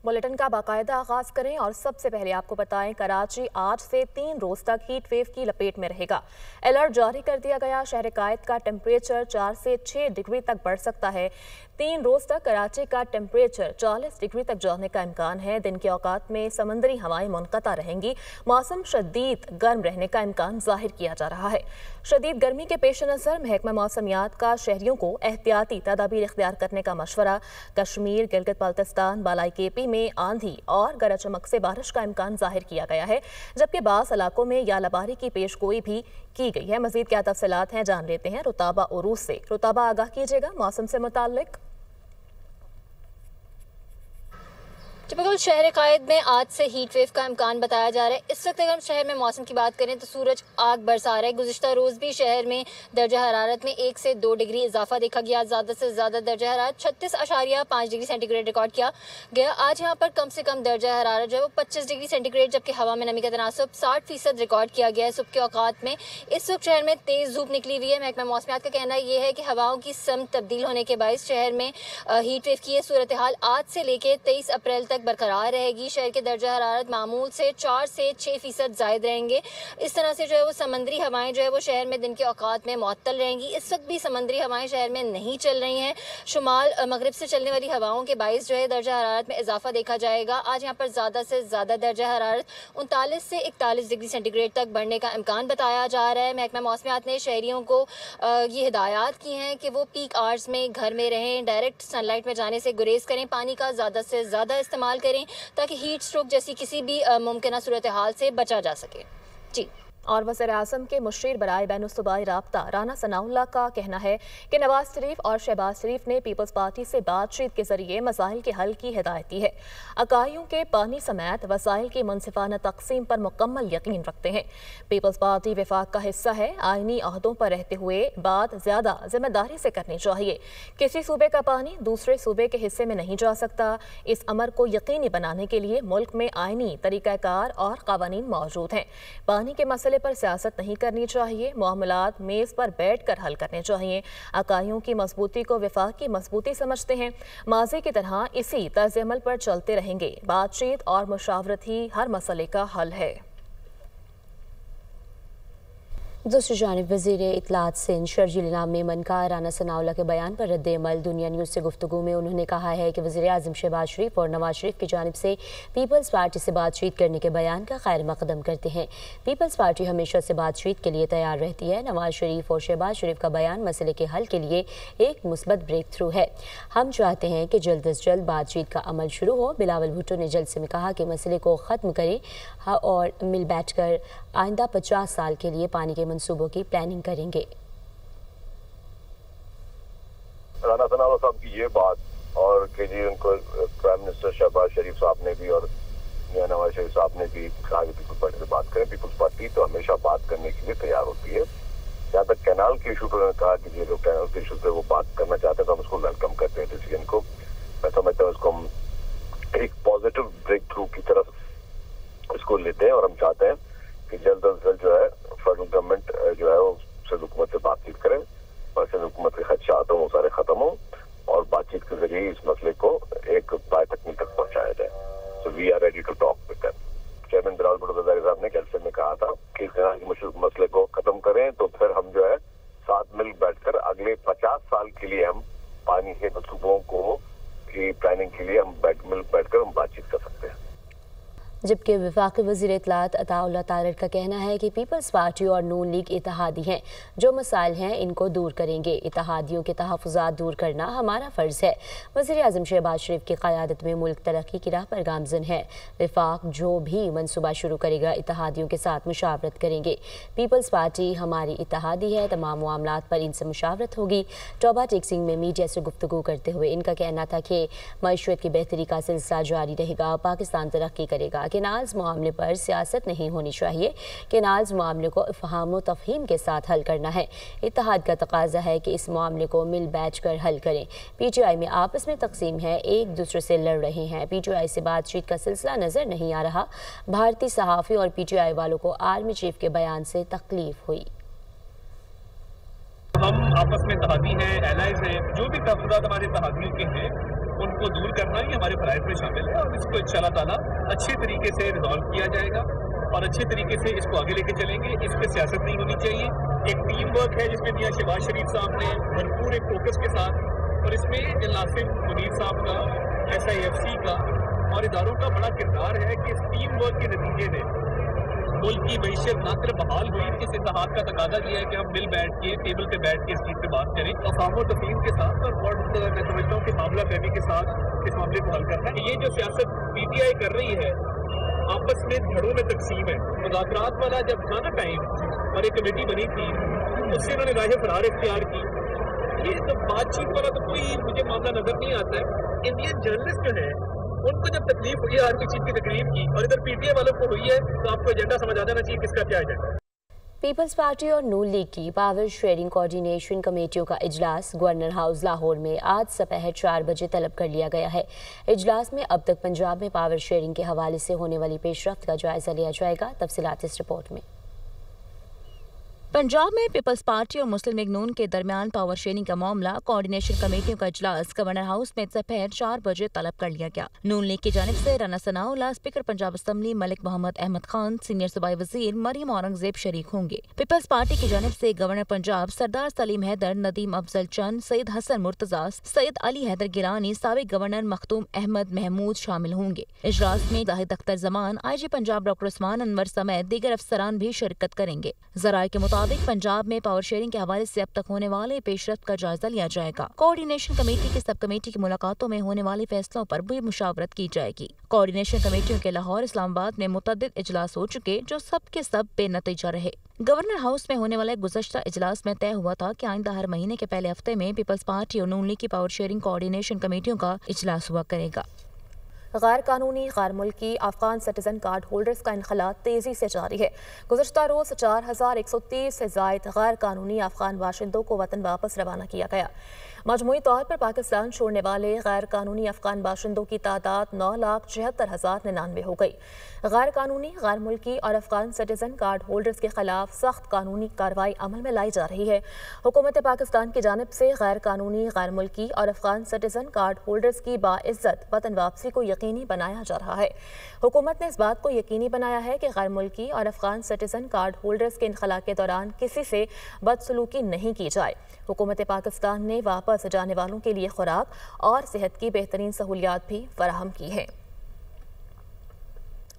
Bulletin का बाकायदा आगाज करें और सबसे पहले आपको बताएं, कराची आज से 3 रोज तक हीट वेव की लपेट में रहेगा। अलर्ट जारी कर दिया गया। शहर कायद का टेम्परेचर 4 से 6 डिग्री तक बढ़ सकता है। 3 रोज तक कराची का टेम्परेचर 40 डिग्री तक जाने का इम्कान है। दिन के औकात में समंदरी हवाएं मुनक़ता रहेंगी। मौसम शदीद गर्म रहने का इम्कान जाहिर किया जा रहा है। शदीद गर्मी के पेश नज़र महकमा मौसमियात का शहरियों को एहतियाती तदाबीर इख्तियार करने का मशवरा। कश्मीर, गिलगित बाल्टिस्तान, बालाई केपी में आंधी और गरज चमक से बारिश का इम्कान जाहिर किया गया है, जबकि बास इलाकों में यालाबारी की पेशगोई भी की गई है। मजीद क्या तफसीलात हैं जान लेते हैं रुताबा उरूस से। रुताबा, आगाह कीजिएगा मौसम से मुताल्लिक। बिल्कुल, शहर कायद में आज से हीट वेव का इम्कान बताया जा रहा है। इस वक्त अगर हम शहर में मौसम की बात करें तो सूरज आग बरसा रहा है। गुज़िश्ता रोज़ भी शहर में दर्जा हरारत में 1 से 2 डिग्री इजाफा देखा गया। ज़्यादा से ज़्यादा दर्जा हरारत 36.5 डिग्री सेंटीग्रेड रिकॉर्ड किया गया। आज यहाँ पर कम से कम दर्जा हरारत जो है वो 25 डिग्री सेंटीग्रेड, जबकि हवा में नमी का तनासब 60% रिकॉर्ड किया गया है। सुबह के औकात में इस वक्त शहर में तेज़ धूप निकली हुई है। महकमा मौसमियात का कहना यह है कि हवाओं की समत तब्दील होने के बायस शहर में हीट वेव की सूरत हाल आज से लेकर 23 अप्रैल तक बरकरार रहेगी। शहर के दर्जा हरारत मामूल से 4 से 6% जायद रहेंगे। इस तरह से जो है वो समंदरी हवाएं जो है वो शहर में दिन के औकात में मुअत्तल रहेंगी। इस वक्त भी समंदरी हवाएं शहर में नहीं चल रही हैं। शुमाल मगरिब से चलने वाली हवाओं के बायस जो है दर्जा हरारत में इजाफा देखा जाएगा। आज यहाँ पर ज़्यादा से ज़्यादा दर्जा हरारत 39 से 41 डिग्री सेंटीग्रेड तक बढ़ने का इम्कान बताया जा रहा है। महकमा मौसमियात ने शहरियों को ये हिदायत की हैं कि वो पीक आवर्स में घर में रहें, डायरेक्ट सनलाइट में जाने से गुरेज करें, पानी का ज़्यादा से ज़्यादा इस्तेमाल करें ताकि हीट स्ट्रोक जैसी किसी भी मुमकिन सूरत हाल से बचा जा सके। जी। और वज़ीर-ए-आज़म के मुशीर बराए बैनुल-सूबाई राब्ता राना सनाउल्लाह का कहना है कि नवाज शरीफ और शहबाज शरीफ ने पीपल्स पार्टी से बातचीत के जरिए मसाइल के हल की हिदायत दी है। अकाइयों के पानी समेत वसाइल की मुनसिफाना तकसीम पर मुकम्मल यकीन रखते हैं। पीपल्स पार्टी वफाक का हिस्सा है। आइनी अहदों पर रहते हुए बात ज़्यादा जिम्मेदारी से करनी चाहिए। किसी सूबे का पानी दूसरे सूबे के हिस्से में नहीं जा सकता। इस अमर को यकीनी बनाने के लिए मुल्क में आइनी तरीक़ाकार और क़वानीन मौजूद हैं। पानी के मसले पर सियासत नहीं करनी चाहिए। मामलात मेज पर बैठकर हल करने चाहिए। अकाइयों की मजबूती को वफाक की मजबूती समझते हैं। माजी की तरह इसी तर्ज अमल पर चलते रहेंगे। बातचीत और मुशावरत ही हर मसले का हल है। दूसरी जानिब वज़ीर इत्तलात सिंध शर्जील इनाम मेमन का राना सनाउल्लाह के बयान पर रद्द अमल। दुनिया न्यूज़ से गुफ्तगू में उन्होंने कहा है कि वज़ीर-ए-आज़म शहबाज शरीफ और नवाज शरीफ की जानिब से पीपल्स पार्टी से बातचीत करने के बयान का खैर मकदम करते हैं। पीपल्स पार्टी हमेशा से बातचीत के लिए तैयार रहती है। नवाज शरीफ और शहबाज शरीफ का बयान मसले के हल के लिए एक मुस्बत ब्रेक थ्रू है। हम चाहते हैं कि जल्द अज जल्द बातचीत का अमल शुरू हो। बिलावल भुट्टो ने जलसे में कहा कि मसले को ख़त्म करें और मिल बैठ कर आइंदा 50 साल के लिए पानी के मंसूबों की प्लानिंग करेंगे। राना सनाउल्लाह साहब की ये बात और कि जी उनको प्राइम मिनिस्टर शहबाज शरीफ साहब ने भी और मियां नवाज शरीफ साहब ने भी कहा कि पीपल्स पार्टी से बात करें। पीपल्स पार्टी तो हमेशा बात करने के लिए तैयार होती है। जहाँ तक कैनाल के इशू पर उन्होंने कहा कि ये लोग कैनाल के इशू पे वो बात करना चाहते हैं तो हम उसको वेलकम करते हैं डिसीजन को। मैं समझता हूँ इसको हम एक पॉजिटिव ब्रेक थ्रू की तरफ इसको लेते हैं और हम चाहते हैं कि जल्द अज जल्द जो है फेडरल गवर्नमेंट जो है वो सिंध हुकूमत से बातचीत करें और सिंध हुकूमत के खदशात हों वो सारे खत्म हों और बातचीत के जरिए इस मसले को एक बाय तकनीक तक पहुंचाया जाए। So we are ready to talk with them. Chairman Bilawal Bhutto साहब ने जलसे में कहा था कि इस तरह के मसले को खत्म करें तो फिर हम जो है साथ मिल बैठकर अगले 50 साल के लिए हम पानी के मंसूबों को की प्लानिंग के लिए हम मिल बैठकर हम बातचीत कर सकते हैं। जबकि वफाकी वज़ीर इत्तलात अताउल्लाह तारड़ का कहना है कि पीपल्स पार्टी और नून लीग इत्तेहादी हैं। जो मसाइल हैं इनको दूर करेंगे। इत्तेहादियों के तहफ़्फ़ुज़ात दूर करना हमारा फ़र्ज़ है। वज़ीर-ए-आज़म शहबाज शरीफ की क़यादत में मुल्क तरक्की की राह पर गामज़न है। वफाक जो भी मनसूबा शुरू करेगा इत्तेहादियों के साथ मुशावरत करेंगे। पीपल्स पार्टी हमारी इत्तेहादी है। तमाम मामलात पर इनसे मुशावरत होगी। टोबा टेक्सिंग में मीडिया से गुफ्तगू करते हुए इनका कहना था कि मईशत की बेहतरी का सिलसिला जारी रहेगा। पाकिस्तान तरक्की करेगा। केनाल्स मामले पर सियासत नहीं होनी चाहिए। केनाल्स मामले को इफ़हाम व तफ़हीम के साथ हल करना है। इत्तेहाद का तकाजा है कि इस मामले को मिल बैठ कर हल करें। PTI में आपस में तकसीम है, एक दूसरे से लड़ रहे हैं। PTI से बातचीत का सिलसिला नज़र नहीं आ रहा। भारतीय सहाफ़ी और PTI वालों को आर्मी चीफ के बयान से तकलीफ हुई। हम आपस में इत्तेहादी हैं, एलाइज हैं। जो भी तहफ़्फ़ुज़ात हमारे इत्तेहादियों के हैं उन کو دور کرنا ہی ہمارے فرائض میں شامل ہے اور اس کو انشاءاللہ تعالیٰ اچھے طریقے سے ریزالو کیا جائے گا اور اچھے طریقے سے اس کو آگے لے کے چلیں گے. اس پہ سیاست نہیں ہونی چاہیے. ایک ٹیم ورک ہے جس میں میاں شہباز شریف صاحب نے بھرپور ایک فوکس کے ساتھ اور اس میں ناصر منیر صاحب کا SIFC کا اور اداروں کا بڑا کردار ہے کہ اس ٹیم ورک کے نتیجے میں ملک کی معیشت نہ صرف بحال ہوئی. اس اتحاد کا تقاضا یہ ہے کہ ہم مل بیٹھ کے ٹیبل پہ بیٹھ کے اس چیز پہ بات کریں افہام و تفہیم کے ساتھ اور میں سمجھتا ہوں کہ معاملہ فہمی کے ساتھ اس معاملے کو حل کرنا ہے. یہ جو سیاست PTI کر رہی ہے آپس میں دھڑوں میں تقسیم ہے. مذاکرات والا جب تھا نا ٹائم اور ایک کمیٹی بنی تھی اس سے انہوں نے راہ فرار اختیار کی. یہ تو بات چیت والا تو کوئی مجھے معاملہ نظر نہیں آتا ہے. انڈین جرنلسٹ جو ہے ان کو جب تکلیف ہوئی ہے ہر کوئی چیز کی تکلیف کی اور ادھر PTI والوں کو ہوئی ہے تو آپ کو ایجنڈا سمجھ آ جانا چاہیے کس کا کیا ایجنڈا. پیپلز پارٹی اور نون لیگ کی پاور شیئرنگ کوارڈینیشن کمیٹیوں کا اجلاس گورنر ہاؤس لاہور میں آج دوپہر 4 بجے طلب کر لیا گیا ہے. اجلاس میں اب تک پنجاب میں پاور شیئرنگ کے حوالے سے ہونے والی پیش رفت کا جائزہ لیا جائے گا. تفصیلات اس رپورٹ میں. پنجاب میں پیپلز پارٹی اور مسلم لیگ نون کے درمیان پاور شیئرنگ کا معاملہ کوارڈینیشن کمیٹیوں کا اجلاس گورنر ہاؤس میں دوپہر 4 بجے طلب کر لیا گیا. نون لیگ کی جانب سے رانا ثناء اللہ، اسپیکر پنجاب اسمبلی ملک محمد احمد خان، سینئر صوبائی وزیر مریم اورنگزیب شریک ہوں گے. پیپلز پارٹی کی جانب سے گورنر پنجاب سردار سلیم حیدر، ندیم افضل چند، سید حسن مرتضیٰ، سید علی حیدر گیلانی، سابق گورنر مختوم احمد محمود شامل ہوں گے. اجلاس میں زاہد اختر زمان، IG پنجاب ڈاکٹر عثمان انور سمیت دیگر افسران بھی شرکت کریں گے. ذرائع کے مطابق پنجاب میں پاور شیئرنگ کے حوالے سے اب تک ہونے والے پیش رفت کا جائزہ لیا جائے گا. کوارڈینیشن کمیٹی کی سب کمیٹی کی ملاقاتوں میں ہونے والے فیصلوں پر بھی مشاورت کی جائے گی. کوارڈینیشن کمیٹیوں کے لاہور، اسلام آباد میں متعدد اجلاس ہو چکے جو سب کے سب بے نتیجہ رہے. گورنر ہاؤس میں ہونے والے گزشتہ اجلاس میں طے ہوا تھا کہ آئندہ ہر مہینے کے پہلے ہفتے میں پیپلز پارٹی اور نون لیگ کی پاور شیئرنگ کوارڈینیشن کمیٹیوں کا اجلاس ہوا کرے گا. غیر قانونی غیر ملکی افغان سٹیزن کارڈ ہولڈرز کا انخلاء تیزی سے جاری ہے. گزشتہ روز 4130 سے زائد غیر قانونی افغان باشندوں کو وطن واپس روانہ کیا گیا. مجموعی طور پر پاکستان چھوڑنے والے غیر قانونی افغان باشندوں کی تعداد 9,76,099 ہو گئی. غیر قانونی غیر ملکی اور افغان سٹیزن کارڈ ہولڈرز کے خلاف سخت قانونی کارروائی عمل میں لائی جا رہی ہے. حکومت پاکستان کی جانب سے غیر قانونی غیر ملکی اور افغان سٹیزن کارڈ ہولڈرز کی باعزت وطن واپسی کو یقینی بنایا جا رہا ہے. حکومت نے اس بات کو یقینی بنایا ہے کہ غیر ملکی اور افغان سٹیزن کارڈ ہولڈرز کے انخلاء کے دوران کسی سے بدسلوکی نہیں کی جائے. حکومت پاکستان نے واپس جانے والوں کے لیے خوراک اور صحت کی بہترین سہولیات بھی فراہم کی ہیں.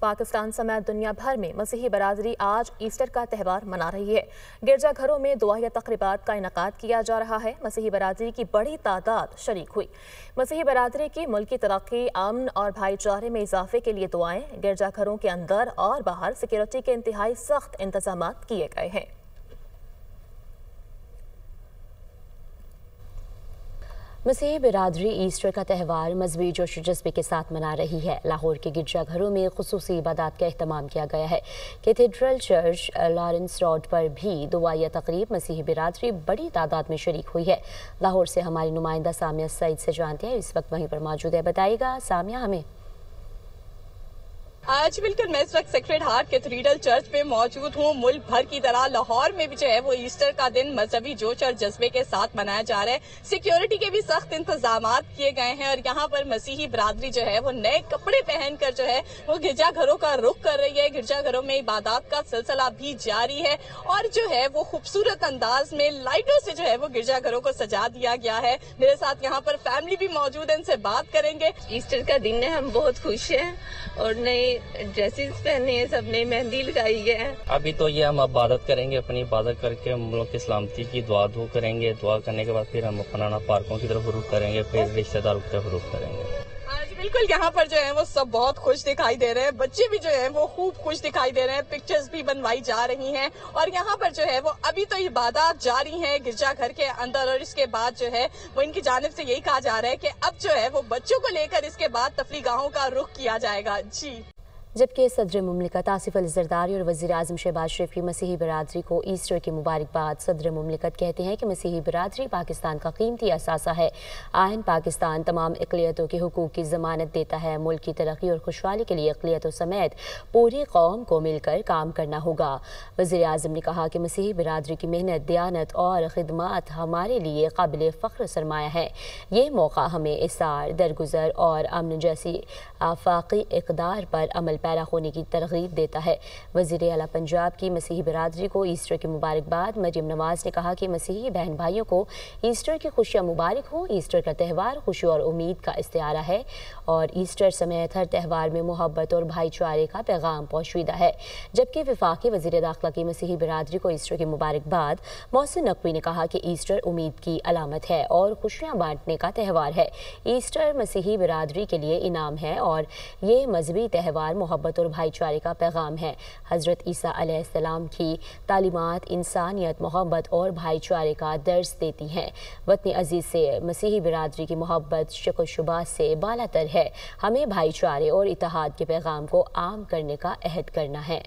پاکستان سمیت دنیا بھر میں مسیحی برادری آج ایسٹر کا تہوار منا رہی ہے. گرجا گھروں میں دعائیہ تقریبات کا انعقاد کیا جا رہا ہے. مسیحی برادری کی بڑی تعداد شریک ہوئی. مسیحی برادری کی ملکی ترقی، امن اور بھائی چارے میں اضافے کے لیے دعائیں. گرجا گھروں کے اندر اور باہر سیکورٹی کے انتہائی سخت انتظامات کیے گئے ہیں. مسیحی برادری ایسٹر کا تہوار مذہبی جوش و جذبے کے ساتھ منا رہی ہے. لاہور کے گرجا گھروں میں خصوصی عبادات کا اہتمام کیا گیا ہے. کیتھیڈرل چرچ لارنس روڈ پر بھی دعائیہ تقریب مسیحی برادری بڑی تعداد میں شریک ہوئی ہے. لاہور سے ہماری نمائندہ سامیہ سعید سے جانتے ہیں، اس وقت وہیں پر موجود ہے. بتائیے گا سامیہ ہمیں. آج بالکل میں اس وقت سیکریڈ ہارٹ کیتھیڈرل چرچ پہ موجود ہوں. ملک بھر کی طرح لاہور میں بھی جو ہے وہ ایسٹر کا دن مذہبی جوش اور جذبے کے ساتھ منایا جا رہا ہے. سیکیورٹی کے بھی سخت انتظامات کیے گئے ہیں اور یہاں پر مسیحی برادری جو ہے وہ نئے کپڑے پہن کر جو ہے وہ گرجا گھروں کا رخ کر رہی ہے. گرجا گھروں میں عبادات کا سلسلہ بھی جاری ہے اور جو ہے وہ خوبصورت انداز میں لائٹوں سے جو ہے وہ گرجا گھروں کو سجا دیا گیا ہے. میرے ساتھ یہاں پر فیملی بھی موجود ہے، ان سے بات کریں گے. ایسٹر کا دن ہے، ہم بہت خوش ہیں اور نئے ڈریسز پہنے ہیں، سب نے مہندی لگائی ہے. ابھی تو یہ ہم عبادت کریں گے، اپنی عبادت کر کے ہم لوگ کی سلامتی کی دعا کریں گے. دعا کرنے کے بعد پھر ہم اپنا پارکوں کی طرف رخ کریں گے، پھر رشتہ داروں کی طرف رخ کریں گے. بالکل یہاں پر جو ہے وہ سب بہت خوش دکھائی دے رہے ہیں. بچے بھی جو ہیں وہ خوب خوش دکھائی دے رہے ہیں. پکچرز بھی بنوائی جا رہی ہیں اور یہاں پر جو ہے وہ ابھی تو عبادات جاری ہیں گرجا گھر کے اندر اور اس کے بعد جو ہے وہ ان کی جانب سے یہی کہا جا رہا ہے کہ اب جو ہے وہ بچوں کو لے کر اس کے بعد تفریح گاہوں کا رخ کیا جائے گا. جی जबकि सदर मुमलिकत आसिफ अली जरदारी और वज़ीर आज़म शहबाज शरीफ की मसीही बरादरी को ईस्टर की मुबारकबाद। सदर मुमलिकत कहते हैं कि मसीही बरादरी पाकिस्तान का कीमती असासा है। आइन पाकिस्तान तमाम इक़लियतों के हुकूक की ज़मानत देता है। मुल्क की तरक्की और खुशहाली के लिए इक़लियतों समेत पूरी कौम को मिलकर काम करना होगा। वज़ीर आज़म ने कहा कि मसीही बरादरी की मेहनत, दयानत और खिदमत हमारे लिए काबिल फ़ख्र सरमाया है। ये मौका हमें इसार, दरगुजर और अमन जैसी आफाकी इक़दार पर अमल पैरा होने की तरगीब देता है। वज़ीर आला पंजाब की मसीही बरादरी को ईस्टर की मुबारकबाद। मरियम नवाज़ ने कहा कि मसीही बहन भाइयों को ईस्टर की खुशियाँ मुबारक हो। ईस्टर का त्यौहार खुशी और उम्मीद का इस्तिआरा है और ईस्टर समेत हर त्यौहार में मोहब्बत और भाईचारे का पैगाम पोशीदा है। जबकि वफाकी वज़ीर दाखिला की मसीही बरादरी को ईस्टर की मुबारकबाद। मोहसिन नकवी ने कहा कि ईस्टर उम्मीद की अलामत है और खुशियाँ बांटने का त्यौहार है। ईस्टर मसीही बरादरी के लिए इनाम है और ये मजहबी त्यौहार मोहब्बत और भाईचारे का पैगाम है। हज़रत ईसा अलैहिस्सलाम की तालीमात इंसानियत, मोहब्बत और भाईचारे का दर्स देती हैं। वतन अजीज़ से मसीही बिरादरी की मोहब्बत शक शुबा से बालातर है। हमें भाईचारे और इत्तेहाद के पैगाम को आम करने का अहद करना है।